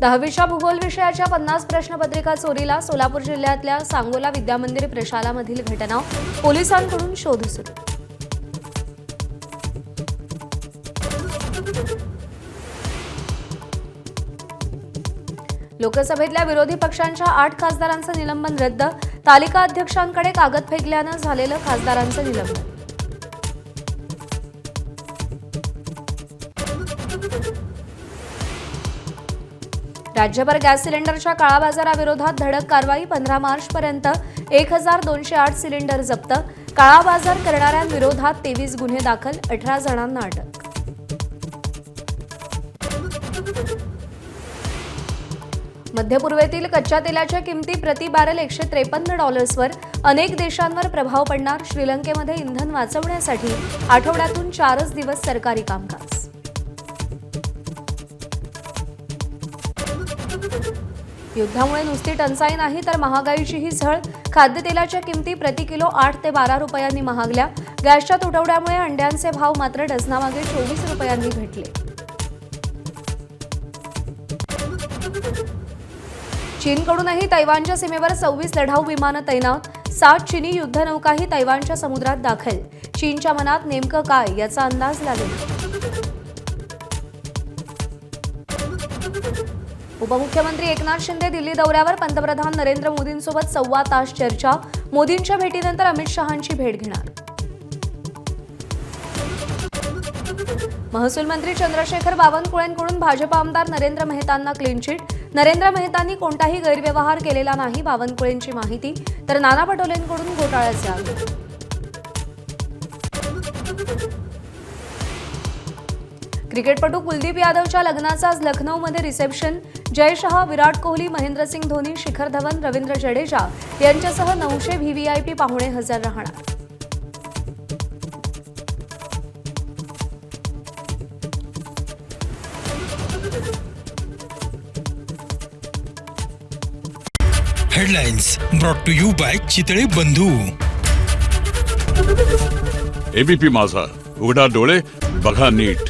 दहावीच्या भूगोल विषयाच्या 50 प्रश्नपत्रिका चोरीला सोलापूर जिल्ह्यातल्या सांगोला विद्यामंदिर प्रशालामधील घटना पोलिसांकडून शोध सुरू। लोकसभेतल्या विरोधी पक्षांच्या 8 खासदारांचं निलंबन रद्द। तालिका अध्यक्षांकडे कागद फेकल्यानं झालेलं खासदारांचं निलंबन। राज्यभर गॅस सिलेंडरच्या काळाबाजाराविरोधात धडक कारवाई। 15 मार्चपर्यंत 1208 सिलेंडर जप्त। काळाबाजार करणाऱ्यांविरोधात 23 गुन्हे दाखल, 18 जणांना अटक। मध्य पूर्वेतील कच्च्या तेलाच्या किमती प्रति बॅरल $153वर। अनेक देशांवर प्रभाव पडणार। श्रीलंकेमध्ये इंधन वाचवण्यासाठी आठवड्यातून 4 दिवस सरकारी कामकाज। युद्धामुळे नुसती टंचाई नाही तर महागाईचीही झळ। खाद्यतेलाच्या किमती प्रति किलो 8 ते 12 रुपयांनी महागल्या। गॅसच्या तुटवड्यामुळे अंड्यांचे भाव मात्र डझनामागे 24 रुपयांनी घटले। चीनकडूनही तैवानच्या सीमेवर 26 लढाऊ विमानं तैनात। 7 चीनी युद्धनौकाही तैवानच्या समुद्रात दाखल। चीनच्या मनात नेमकं काय याचा अंदाज लागेल। उपमुख्यमंत्री एकनाथ शिंदे दिल्ली दौऱ्यावर। पंतप्रधान नरेंद्र मोदींसोबत 1.25 तास चर्चा। मोदींच्या भेटीनंतर अमित शहांची भेट घेणार। महसूल मंत्री चंद्रशेखर बावनकुळेंकडून भाजप आमदार नरेंद्र मेहतांना क्लीन चिट। नरेंद्र मेहतांनी कोणताही गैरव्यवहार केलेला नाही, बावनकुळेंची माहिती। तर नाना पटोलेंकडून घोटाळ्याचे आरोप। क्रिकेटपटू कुलदीप यादवच्या लग्नाचा आज लखनौमध्ये रिसेप्शन। जय शहा, विराट कोहली, महेंद्रसिंग धोनी, शिखर धवन, रवींद्र जडेजा यांच्यासह 900 व्हीव्हीआयपी पाहुणे हजर राहणार। Headlines brought to you by Chitale Bandhu. ABP माझा, उघडा डोळे बघा नीट।